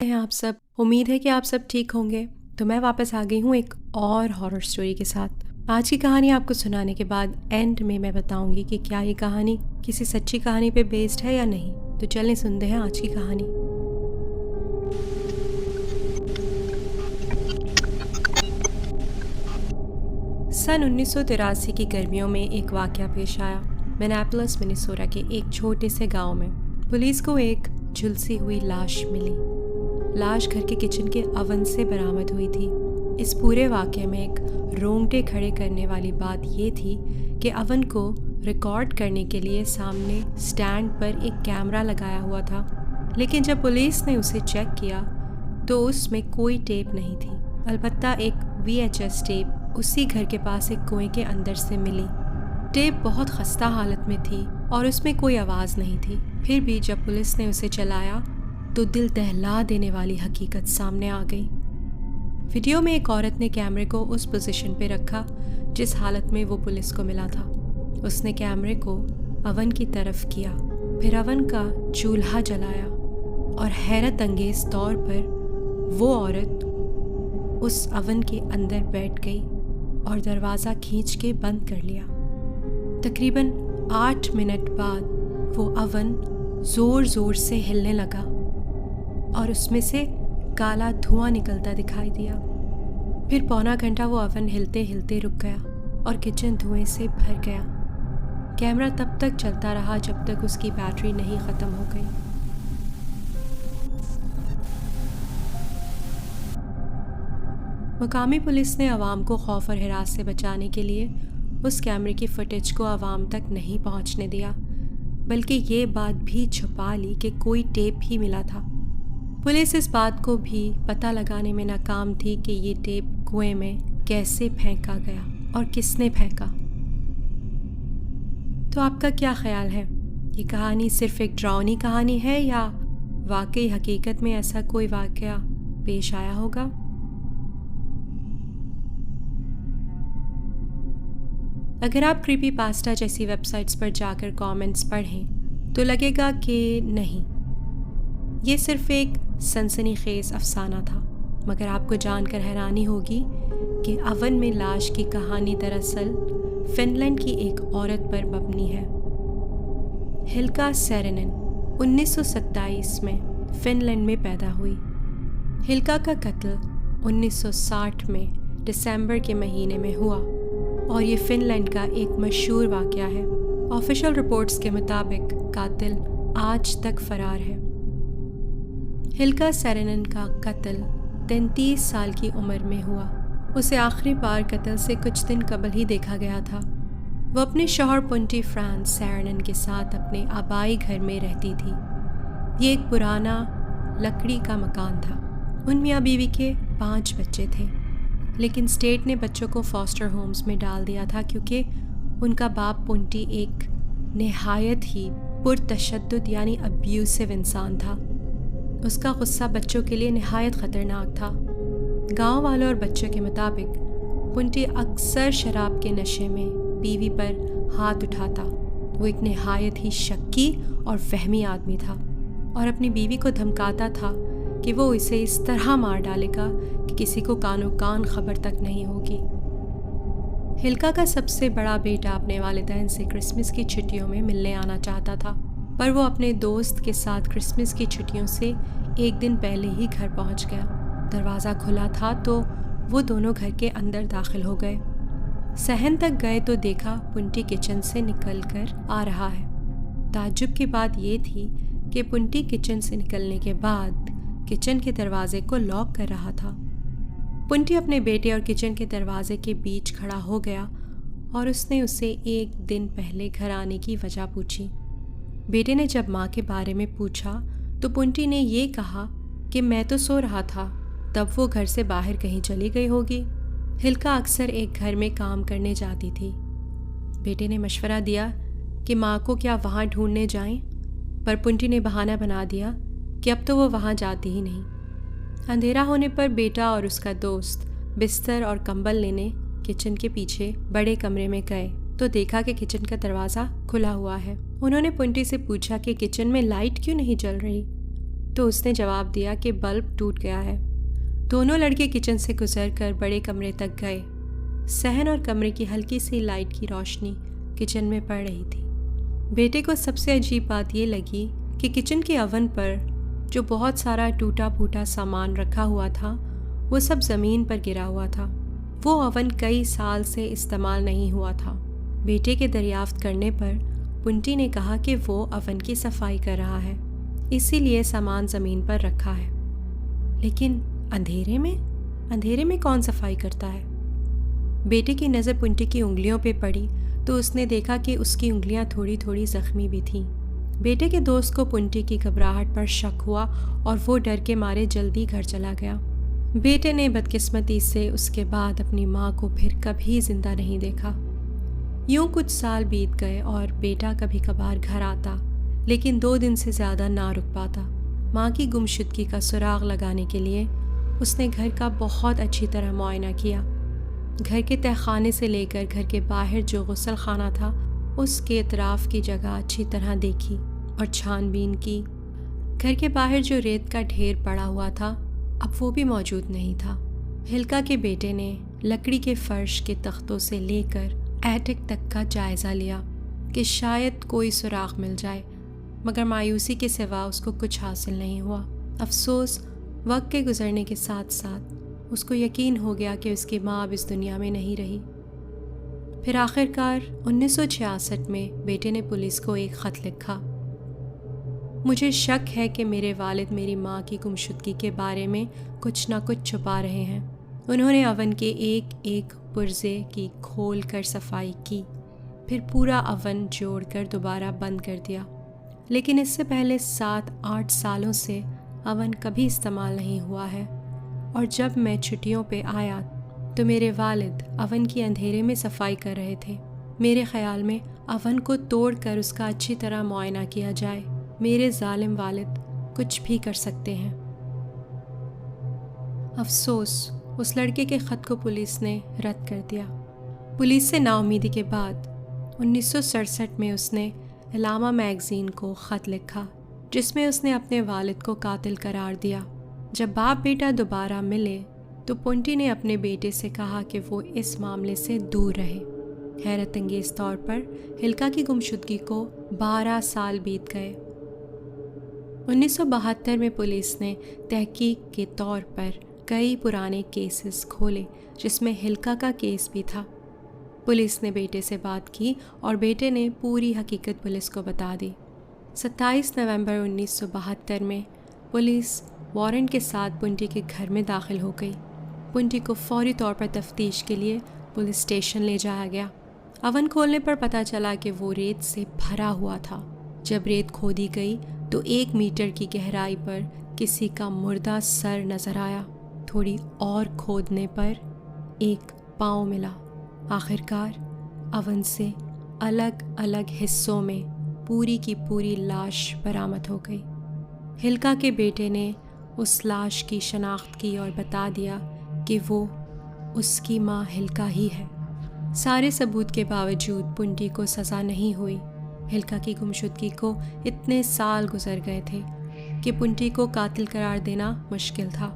हैं आप सब। उम्मीद है कि आप सब ठीक होंगे। तो मैं वापस आ गई हूँ एक और हॉरर स्टोरी के साथ। आज की कहानी आपको सुनाने के बाद एंड में मैं बताऊंगी कि क्या ये कहानी किसी सच्ची कहानी पे बेस्ड है या नहीं। तो चलें सुनते हैं आज की कहानी। सन 1983 की गर्मियों में एक वाकया पेश आया मिनेपोलिस मिनेसोटा के एक छोटे से गांव में। पुलिस को एक झुलसी हुई लाश मिली। लाश घर के किचन के अवन से बरामद हुई थी। इस पूरे वाक़ये में एक रोंगटे खड़े करने वाली बात ये थी कि अवन को रिकॉर्ड करने के लिए सामने स्टैंड पर एक कैमरा लगाया हुआ था, लेकिन जब पुलिस ने उसे चेक किया तो उसमें कोई टेप नहीं थी। अलबत्ता एक VHS टेप उसी घर के पास एक कुएं के अंदर से मिली। टेप बहुत खस्ता हालत में थी और उसमें कोई आवाज़ नहीं थी। फिर भी जब पुलिस ने उसे चलाया तो दिल दहला देने वाली हकीकत सामने आ गई। वीडियो में एक औरत ने कैमरे को उस पोजीशन पे रखा जिस हालत में वो पुलिस को मिला था। उसने कैमरे को अवन की तरफ किया, फिर अवन का चूल्हा जलाया और हैरत अंगेज तौर पर वो औरत उस अवन के अंदर बैठ गई और दरवाज़ा खींच के बंद कर लिया। तकरीबन 8 मिनट बाद वो अवन ज़ोर ज़ोर से हिलने लगा और उसमें से काला धुआं निकलता दिखाई दिया। फिर पौना घंटा वो अवन हिलते हिलते रुक गया और किचन धुएं से भर गया। कैमरा तब तक चलता रहा जब तक उसकी बैटरी नहीं ख़त्म हो गई। मुकामी पुलिस ने आवाम को खौफ और हिरास से बचाने के लिए उस कैमरे की फुटेज को आवाम तक नहीं पहुंचने दिया, बल्कि ये बात भी छुपा ली कि कोई टेप ही मिला था। पुलिस इस बात को भी पता लगाने में नाकाम थी कि ये टेप कुएं में कैसे फेंका गया और किसने फेंका। तो आपका क्या ख्याल है, ये कहानी सिर्फ एक डरावनी कहानी है या वाकई हकीकत में ऐसा कोई वाकया पेश आया होगा? अगर आप क्रीपीपास्टा जैसी वेबसाइट्स पर जाकर कमेंट्स पढ़ें तो लगेगा कि नहीं, ये सिर्फ एक सनसनीखेज अफसाना था। मगर आपको जानकर हैरानी होगी कि अवन में लाश की कहानी दरअसल फिनलैंड की एक औरत पर मबनी है। हिल्का सैरिनेन 1927 में फिनलैंड में पैदा हुई। हिल्का का कत्ल 1960 में दिसंबर के महीने में हुआ और ये फिनलैंड का एक मशहूर वाकया है। ऑफिशियल रिपोर्ट्स के मुताबिक कातिल आज तक फरार है। हिल्का सैरिनेन का कत्ल 33 साल की उम्र में हुआ। उसे आखिरी बार कत्ल से कुछ दिन कबल ही देखा गया था। वो अपने शौहर पुंटी फ्रांस सैरिनेन के साथ अपने आबाई घर में रहती थी। ये एक पुराना लकड़ी का मकान था। उन मियाँ बीवी के 5 बच्चे थे, लेकिन स्टेट ने बच्चों को फॉस्टर होम्स में डाल दिया था क्योंकि उनका बाप पुंटी एक नहायत ही पुरतशद्दुद यानी अब्यूसिव इंसान था। उसका गुस्सा बच्चों के लिए नहायत ख़तरनाक था। गांव वालों और बच्चों के मुताबिक पुंटी अक्सर शराब के नशे में बीवी पर हाथ उठाता। वो एक नहायत ही शक्की और वहमी आदमी था और अपनी बीवी को धमकाता था कि वो इसे इस तरह मार डालेगा कि किसी को कानो कान खबर तक नहीं होगी। हिल्का का सबसे बड़ा बेटा अपने वालिदैन से क्रिसमस की छुट्टियों में मिलने आना चाहता था, पर वो अपने दोस्त के साथ क्रिसमस की छुट्टियों से एक दिन पहले ही घर पहुंच गया। दरवाज़ा खुला था तो वो दोनों घर के अंदर दाखिल हो गए। सहन तक गए तो देखा पुंटी किचन से निकल कर आ रहा है। ताज्जुब की बात ये थी कि पुंटी किचन से निकलने के बाद किचन के दरवाजे को लॉक कर रहा था। पुंटी अपने बेटे और किचन के दरवाजे के बीच खड़ा हो गया और उसने उसे एक दिन पहले घर आने की वजह पूछी। बेटे ने जब माँ के बारे में पूछा तो पुंटी ने ये कहा कि मैं तो सो रहा था, तब वो घर से बाहर कहीं चली गई होगी। हिल्का अक्सर एक घर में काम करने जाती थी। बेटे ने मशवरा दिया कि माँ को क्या वहाँ ढूंढने जाएं, पर पुंटी ने बहाना बना दिया कि अब तो वो वहाँ जाती ही नहीं। अंधेरा होने पर बेटा और उसका दोस्त बिस्तर और कंबल लेने किचन के पीछे बड़े कमरे में गए तो देखा कि किचन का दरवाज़ा खुला हुआ है। उन्होंने पुंटी से पूछा कि किचन में लाइट क्यों नहीं जल रही। تو اس نے جواب دیا کہ بلب ٹوٹ گیا ہے۔ دونوں لڑکے کچن سے گزر کر بڑے کمرے تک گئے۔ صحن اور کمرے کی ہلکی سی لائٹ کی روشنی کچن میں پڑ رہی تھی۔ بیٹے کو سب سے عجیب بات یہ لگی کہ کچن کے اوون پر جو بہت سارا ٹوٹا پھوٹا سامان رکھا ہوا تھا وہ سب زمین پر گرا ہوا تھا۔ وہ اوون کئی سال سے استعمال نہیں ہوا تھا۔ بیٹے کے دریافت کرنے پر پنٹی نے کہا کہ وہ اوون کی صفائی کر رہا ہے، اسی لیے سامان زمین پر رکھا ہے۔ لیکن اندھیرے میں کون صفائی کرتا ہے؟ بیٹے کی نظر پنٹی کی انگلیوں پہ پڑی تو اس نے دیکھا کہ اس کی انگلیاں تھوڑی تھوڑی زخمی بھی تھیں۔ بیٹے کے دوست کو پنٹی کی گھبراہٹ پر شک ہوا اور وہ ڈر کے مارے جلدی گھر چلا گیا۔ بیٹے نے بدقسمتی سے اس کے بعد اپنی ماں کو پھر کبھی زندہ نہیں دیکھا۔ یوں کچھ سال بیت گئے اور بیٹا کبھی کبھار گھر آتا، لیکن 2 دن سے زیادہ نہ رک پاتا۔ ماں کی گمشدگی کا سراغ لگانے کے لیے اس نے گھر کا بہت اچھی طرح معائنہ کیا۔ گھر کے تہہ خانے سے لے کر گھر کے باہر جو غسل خانہ تھا اس کے اطراف کی جگہ اچھی طرح دیکھی اور چھان بین کی۔ گھر کے باہر جو ریت کا ڈھیر پڑا ہوا تھا اب وہ بھی موجود نہیں تھا۔ ہلکا کے بیٹے نے لکڑی کے فرش کے تختوں سے لے کر ایٹک تک کا جائزہ لیا کہ شاید کوئی سراغ مل جائے، مگر مایوسی کے سوا اس کو کچھ حاصل نہیں ہوا۔ افسوس، وقت کے گزرنے کے ساتھ ساتھ اس کو یقین ہو گیا کہ اس کی ماں اب اس دنیا میں نہیں رہی۔ پھر آخرکار 1966 میں بیٹے نے پولیس کو ایک خط لکھا: مجھے شک ہے کہ میرے والد میری ماں کی گمشدگی کے بارے میں کچھ نہ کچھ چھپا رہے ہیں۔ انہوں نے اوون کے ایک ایک پرزے کی کھول کر صفائی کی، پھر پورا اوون جوڑ کر دوبارہ بند کر دیا، لیکن اس سے پہلے 7-8 سالوں سے اوون کبھی استعمال نہیں ہوا ہے، اور جب میں چھٹیوں پہ آیا تو میرے والد اوون کی اندھیرے میں صفائی کر رہے تھے۔ میرے خیال میں اوون کو توڑ کر اس کا اچھی طرح معائنہ کیا جائے۔ میرے ظالم والد کچھ بھی کر سکتے ہیں۔ افسوس، اس لڑکے کے خط کو پولیس نے رد کر دیا۔ پولیس سے نا امیدی کے بعد 1967 میں اس نے علامہ میگزین کو خط لکھا جس میں اس نے اپنے والد کو قاتل قرار دیا۔ جب باپ بیٹا دوبارہ ملے تو پنٹی نے اپنے بیٹے سے کہا کہ وہ اس معاملے سے دور رہے۔ حیرت انگیز طور پر ہلکا کی گمشدگی کو 12 سال بیت گئے۔ 1972 میں پولیس نے تحقیق کے طور پر کئی پرانے کیسز کھولے جس میں ہلکا کا کیس بھی تھا۔ پولیس نے بیٹے سے بات کی اور بیٹے نے پوری حقیقت پولیس کو بتا دی۔ 27 نومبر 1972 میں پولیس وارنٹ کے ساتھ پنٹی کے گھر میں داخل ہو گئی۔ پنٹی کو فوری طور پر تفتیش کے لیے پولیس اسٹیشن لے جایا گیا۔ اوون کھولنے پر پتہ چلا کہ وہ ریت سے بھرا ہوا تھا۔ جب ریت کھودی گئی تو 1 میٹر کی گہرائی پر کسی کا مردہ سر نظر آیا۔ تھوڑی اور کھودنے پر ایک پاؤں ملا۔ آخرکار اوون سے الگ الگ حصوں میں پوری کی پوری لاش برآمد ہو گئی۔ ہلکا کے بیٹے نے اس لاش کی شناخت کی اور بتا دیا کہ وہ اس کی ماں ہلکا ہی ہے۔ سارے ثبوت کے باوجود پنٹی کو سزا نہیں ہوئی۔ ہلکا کی گمشدگی کو اتنے سال گزر گئے تھے کہ پنٹی کو قاتل قرار دینا مشکل تھا۔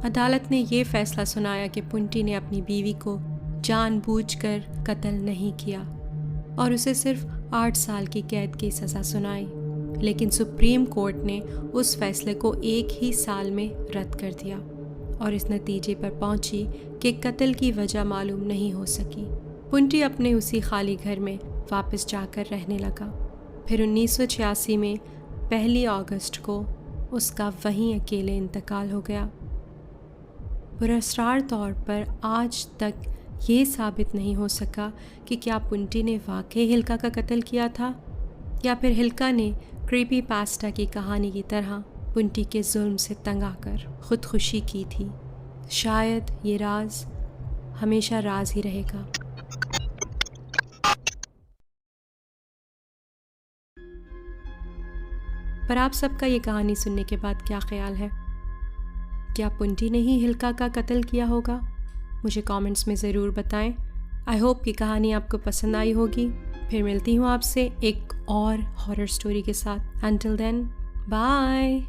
عدالت نے یہ فیصلہ سنایا کہ پنٹی نے اپنی بیوی کو جان بوجھ کر قتل نہیں کیا اور اسے صرف 8 سال کی قید کی سزا سنائی، لیکن سپریم کورٹ نے اس فیصلے کو 1 ہی سال میں رد کر دیا اور اس نتیجے پر پہنچی کہ قتل کی وجہ معلوم نہیں ہو سکی۔ پنٹی اپنے اسی خالی گھر میں واپس جا کر رہنے لگا۔ پھر 1986 میں 1 اگست کو اس کا وہیں اکیلے انتقال ہو گیا۔ پراسرار طور پر آج تک یہ ثابت نہیں ہو سکا کہ کیا پنٹی نے واقعی ہلکا کا قتل کیا تھا یا پھر ہلکا نے کریپی پاسٹا کی کہانی کی طرح پنٹی کے ظلم سے تنگ آ کر خودکشی کی تھی۔ شاید یہ راز ہمیشہ راز ہی رہے گا۔ پر آپ سب کا یہ کہانی سننے کے بعد کیا خیال ہے؟ کیا پنٹی نے ہی ہلکا کا قتل کیا ہوگا؟ مجھے کامنٹس میں ضرور بتائیں۔ آئی ہوپ کہ کہانی آپ کو پسند آئی ہوگی۔ پھر ملتی ہوں آپ سے ایک اور ہارر سٹوری کے ساتھ۔ Until then, bye.